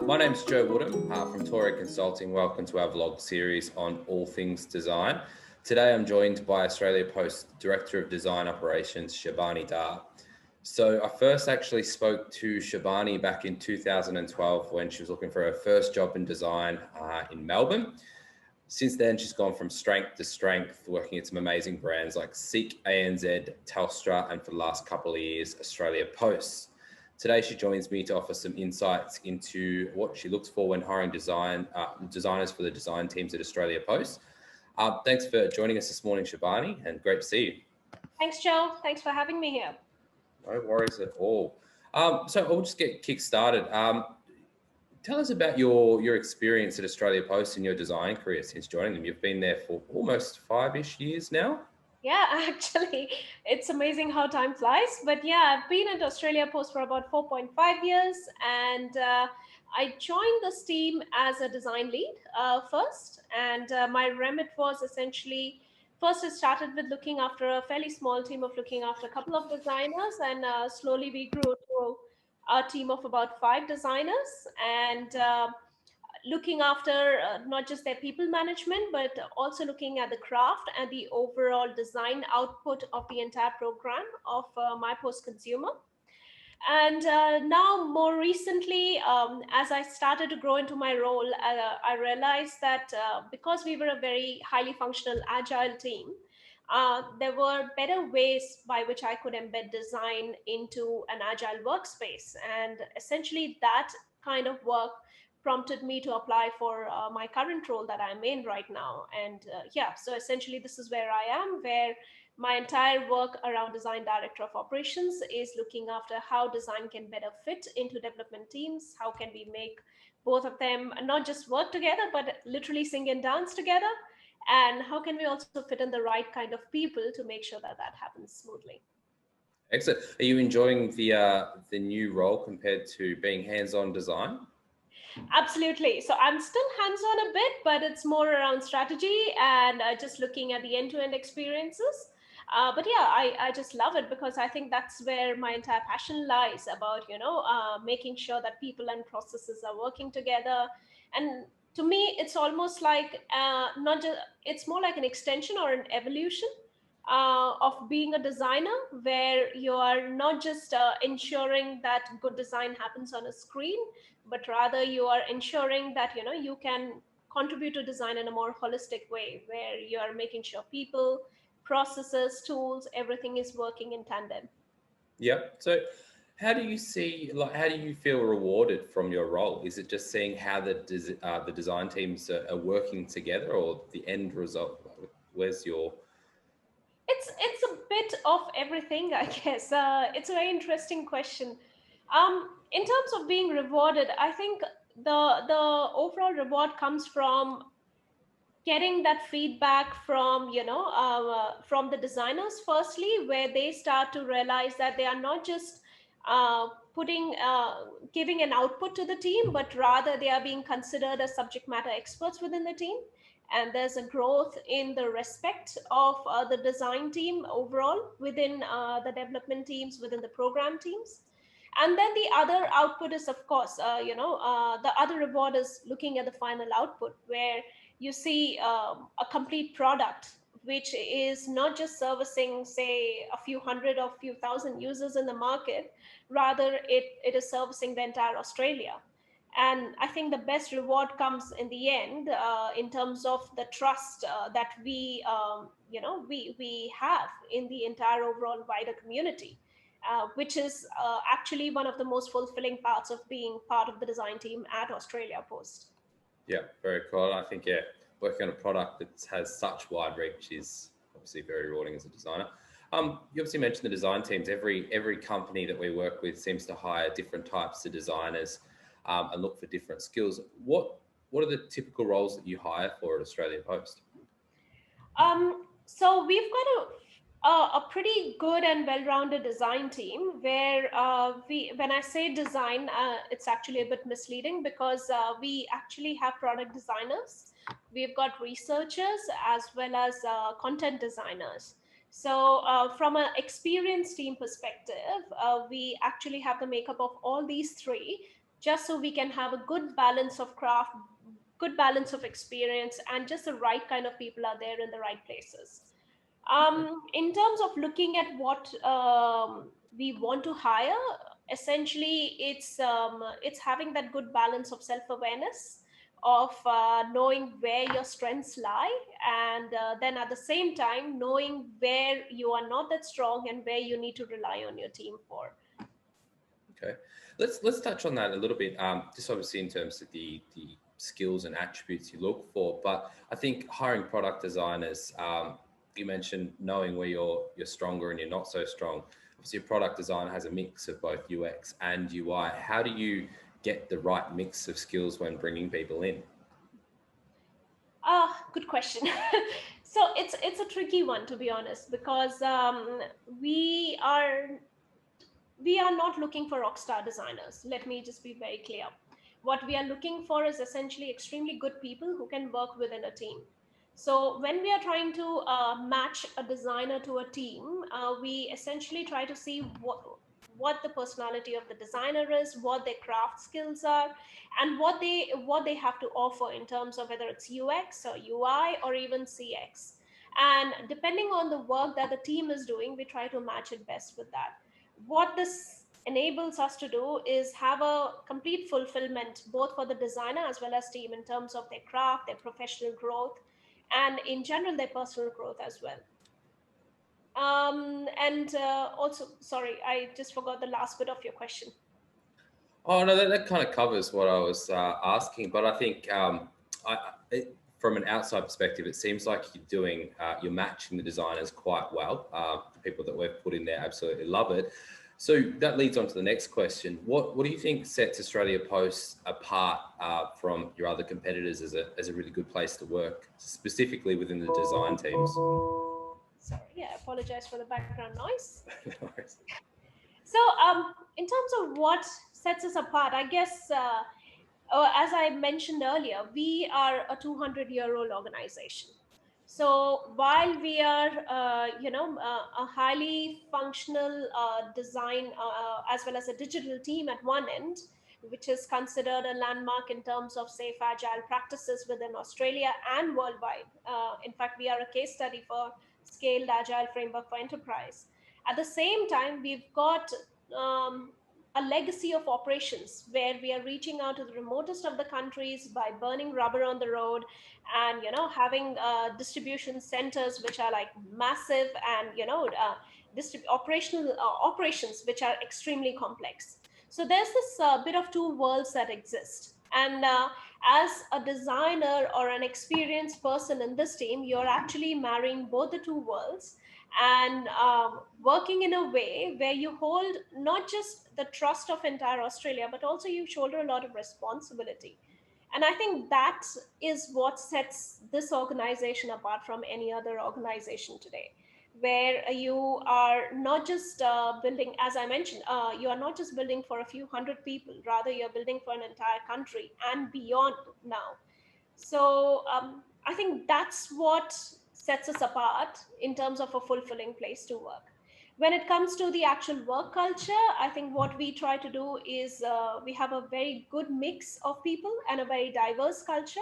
My name's Joe Woodham from Torii Consulting. Welcome to our vlog series on all things design. Today I'm joined by Australia Post Director of Design Operations, Sharbani Dhar. So I first actually spoke to Sharbani back in 2012 when she was looking for her first job in design in Melbourne. Since then, she's gone from strength to strength, working at some amazing brands like Seek, ANZ, Telstra, and for the last couple of years, Australia Post. Today, she joins me to offer some insights into what she looks for when hiring designers for the design teams at Australia Post. Thanks for joining us this morning, Sharbani, and great to see you. Thanks, Joe. Thanks for having me here. No worries at all. So I'll just get kick-started. Tell us about your experience at Australia Post in your design career since joining them. You've been there for almost 5-ish years now. Yeah, actually, it's amazing how time flies. But yeah, I've been at Australia Post for about 4.5 years, and I joined this team as a design lead first. And my remit was essentially first, I started with looking after a fairly small team of looking after a couple of designers, and slowly we grew to a team of about 5 designers. And looking after not just their people management, but also looking at the craft and the overall design output of the entire program of my post consumer. And now, more recently, as I started to grow into my role, I realized that because we were a very highly functional, agile team, there were better ways by which I could embed design into an agile workspace. And essentially, that kind of work prompted me to apply for my current role that I'm in right now. And yeah, so essentially, this is where I am, where my entire work around design director of operations is looking after how design can better fit into development teams. How can we make both of them not just work together, but literally sing and dance together? And how can we also fit in the right kind of people to make sure that that happens smoothly? Excellent. Are you enjoying the new role compared to being hands-on design? Absolutely. So I'm still hands-on a bit, but it's more around strategy and just looking at the end-to-end experiences. But yeah, I just love it because I think that's where my entire passion lies about, making sure that people and processes are working together. And to me, it's almost like not just, it's more like an extension or an evolution of being a designer, where you are not just ensuring that good design happens on a screen, but rather you are ensuring that you can contribute to design in a more holistic way, where you are making sure people, processes, tools, everything is working in tandem. Yep. So how do you see, how do you feel rewarded from your role? Is it just seeing how the design teams are working together, or the end result? Where's your... It's a bit of everything, I guess. It's a very interesting question. In terms of being rewarded, I think the overall reward comes from getting that feedback from from the designers firstly, where they start to realize that they are not just putting giving an output to the team, but rather they are being considered as subject matter experts within the team, and there's a growth in the respect of the design team overall within the development teams, within the program teams. And then the other output is, of course, the other reward is looking at the final output, where you see a complete product which is not just servicing, say, a few hundred or few thousand users in the market, rather it is servicing the entire Australia. And I think the best reward comes in the end, in terms of the trust that we have in the entire overall wider community, which is actually one of the most fulfilling parts of being part of the design team at Australia Post. Yeah, very cool. I think, yeah, working on a product that has such wide reach is obviously very rewarding as a designer. You obviously mentioned the design teams. Every company that we work with seems to hire different types of designers and look for different skills. What are the typical roles that you hire for at Australia Post? So we've got a pretty good and well-rounded design team, where when I say design, it's actually a bit misleading, because we actually have product designers, we've got researchers, as well as content designers. So from an experienced team perspective, we actually have the makeup of all these three, just so we can have a good balance of craft, good balance of experience, and just the right kind of people are there in the right places. In terms of looking at what we want to hire, essentially it's having that good balance of self-awareness, of knowing where your strengths lie, and then at the same time knowing where you are not that strong and where you need to rely on your team for. Okay, let's touch on that a little bit. Just obviously in terms of the skills and attributes you look for, but I think hiring product designers, you mentioned knowing where you're stronger and you're not so strong. Obviously, a product designer has a mix of both UX and UI. How do you get the right mix of skills when bringing people in? Good question. So it's a tricky one, to be honest, because we are we are not looking for rock star designers. Let me just be very clear. What we are looking for is essentially extremely good people who can work within a team. So when we are trying to match a designer to a team, we essentially try to see what the personality of the designer is, what their craft skills are, and what they have to offer in terms of whether it's UX or UI or even CX. And depending on the work that the team is doing, we try to match it best with that. What this enables us to do is have a complete fulfillment both for the designer as well as team in terms of their craft, their professional growth, and in general their personal growth as well. And also, sorry, I just forgot the last bit of your question. Oh no, that kind of covers what I was asking. But I think from an outside perspective, it seems like you're matching the designers quite well. The people that we've put in there absolutely love it. So that leads on to the next question. What do you think sets Australia Post apart from your other competitors as a really good place to work, specifically within the design teams? Sorry, I apologize for the background noise. No worries. So, in terms of what sets us apart, I guess, as I mentioned earlier, we are a 200-year-old organization. So while we are, a highly functional design as well as a digital team at one end, which is considered a landmark in terms of safe agile practices within Australia and worldwide. In fact, we are a case study for scaled agile framework for enterprise. At the same time, we've got um, a legacy of operations where we are reaching out to the remotest of the countries by burning rubber on the road, and having distribution centers which are like massive, and operational operations which are extremely complex. So there's this bit of two worlds that exist, and as a designer or an experienced person in this team, you're actually marrying both the two worlds, and working in a way where you hold not just the trust of entire Australia, but also you shoulder a lot of responsibility. And I think that is what sets this organization apart from any other organization today, where you are not just building, as I mentioned, you are not just building for a few hundred people, rather you're building for an entire country and beyond now. So I think that's what sets us apart in terms of a fulfilling place to work. When it comes to the actual work culture, I think what we try to do is we have a very good mix of people and a very diverse culture,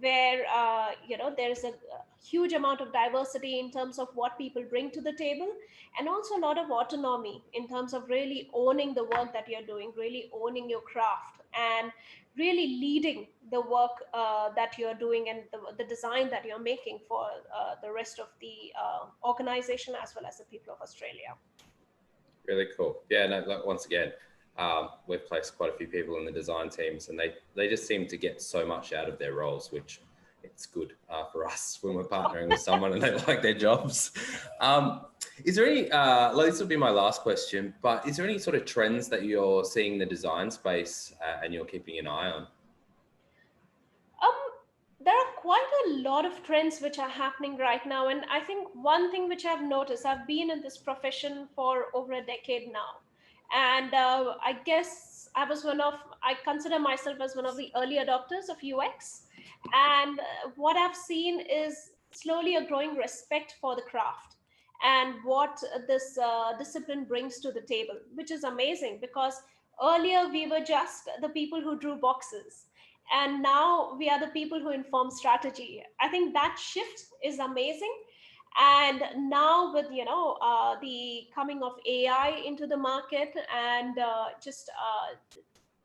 where there's a huge amount of diversity in terms of what people bring to the table, and also a lot of autonomy in terms of really owning the work that you're doing, really owning your craft, and really leading the work that you're doing, and the design that you're making for the rest of the organization as well as the people of Australia. Really cool. Yeah, no, like, once again, we've placed quite a few people in the design teams, and they just seem to get so much out of their roles, which it's good for us when we're partnering with someone and they like their jobs. Is there any, this will be my last question, but is there any sort of trends that you're seeing in the design space and you're keeping an eye on? There are quite a lot of trends which are happening right now. And I think one thing which I've noticed, I've been in this profession for over a decade now. And I guess I consider myself as one of the early adopters of UX. And what I've seen is slowly a growing respect for the craft and what this discipline brings to the table, which is amazing because Earlier, we were just the people who drew boxes, and now we are the people who inform strategy. I think that shift is amazing. And now with the coming of AI into the market, and just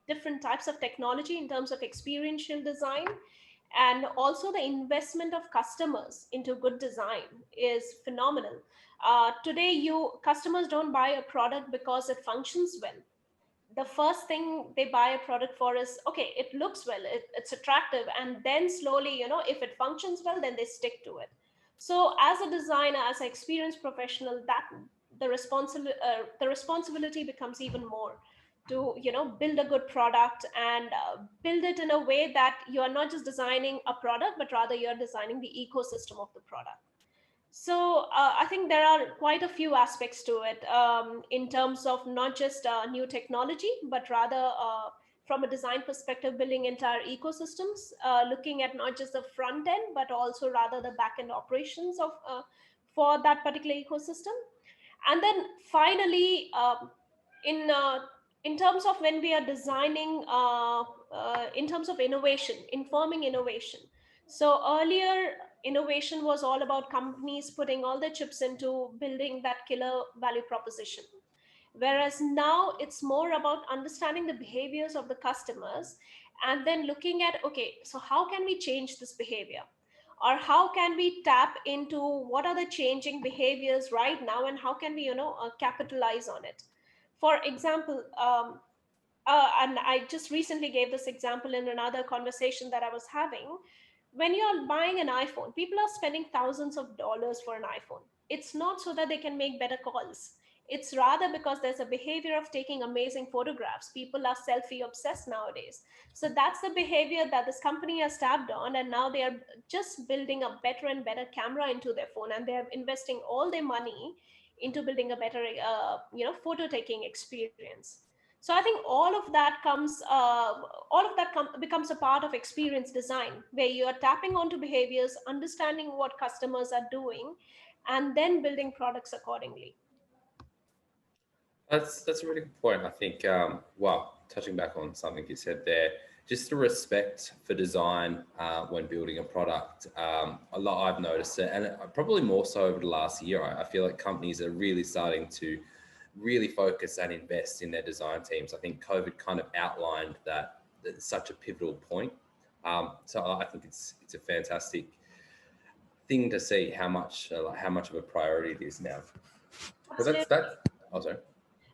different types of technology in terms of experiential design, and also the investment of customers into good design is phenomenal. Today, you customers don't buy a product because it functions well. The first thing they buy a product for is, okay, it looks well, it's attractive, and then slowly, if it functions well, then they stick to it. So as a designer, as an experienced professional, that the responsibility becomes even more to build a good product, and build it in a way that you are not just designing a product, but rather you're designing the ecosystem of the product. So I think there are quite a few aspects to it, in terms of not just new technology, but rather from a design perspective, building entire ecosystems, looking at not just the front end, but also rather the back end operations of for that particular ecosystem. And then finally, in in terms of when we are designing, in terms of innovation, informing innovation. So earlier, innovation was all about companies putting all their chips into building that killer value proposition, whereas now it's more about understanding the behaviors of the customers, and then looking at, okay, so how can we change this behavior, or how can we tap into what are the changing behaviors right now, and how can we capitalize on it. For example, and I just recently gave this example in another conversation that I was having. When you're buying an iPhone, people are spending thousands of dollars for an iPhone. It's not so that they can make better calls. It's rather because there's a behavior of taking amazing photographs. People are selfie obsessed nowadays. So that's the behavior that this company has tapped on, and now they are just building a better and better camera into their phone, and they're investing all their money into building a better, photo taking experience. So I think all of that becomes a part of experience design, where you are tapping onto behaviors, understanding what customers are doing, and then building products accordingly. That's a really good point. I think, well, touching back on something you said there, just the respect for design when building a product. A lot I've noticed it, and probably more so over the last year. I feel like companies are really starting to really focus and invest in their design teams. I think COVID kind of outlined that it's such a pivotal point. So I think it's a fantastic thing to see how much of a priority it is now. But that's Absolutely. that. Oh, sorry.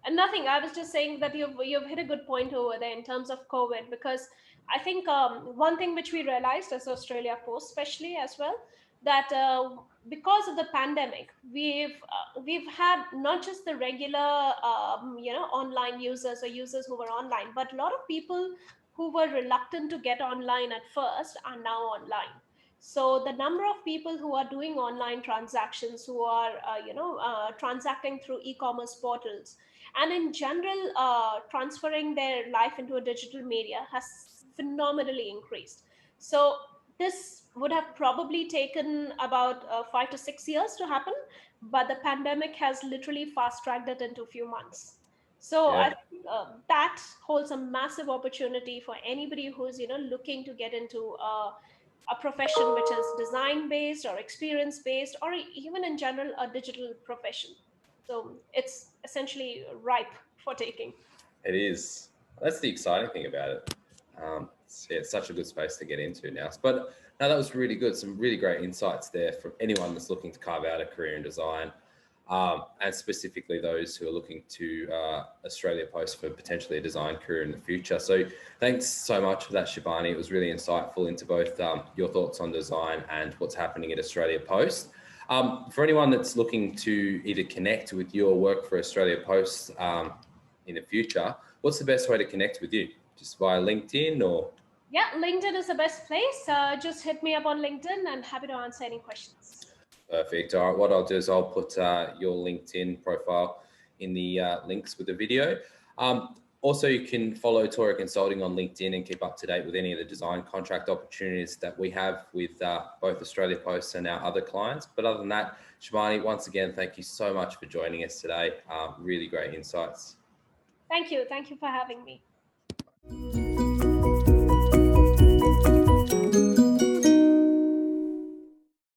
And nothing. I was just saying that you've hit a good point over there in terms of COVID, because I think one thing which we realized as Australia Post, especially as well, that because of the pandemic, we've had not just the regular online users or users who were online, but a lot of people who were reluctant to get online at first are now online. So the number of people who are doing online transactions, who are transacting through e-commerce portals, and in general transferring their life into a digital media has phenomenally increased. So this would have probably taken about 5 to 6 years to happen, but the pandemic has literally fast tracked it into a few months. So I Yeah. think that holds a massive opportunity for anybody who's looking to get into a profession which is design based or experience based, or even in general a digital profession. So it's essentially ripe for taking. It is. That's the exciting thing about it. It's such a good space to get into now. But no, that was really good. Some really great insights there from anyone that's looking to carve out a career in design, and specifically those who are looking to Australia Post for potentially a design career in the future. So thanks so much for that, Sharbani. It was really insightful into both your thoughts on design and what's happening at Australia Post. For anyone that's looking to either connect with you or work for Australia Post, in the future, what's the best way to connect with you? Just via LinkedIn or? Yeah, LinkedIn is the best place. Just hit me up on LinkedIn and happy to answer any questions. Perfect. All right. What I'll do is I'll put your LinkedIn profile in the links with the video. Also, you can follow Torii Consulting on LinkedIn and keep up to date with any of the design contract opportunities that we have with both Australia Post and our other clients. But other than that, Sharbani, once again, thank you so much for joining us today. Really great insights. Thank you. Thank you for having me.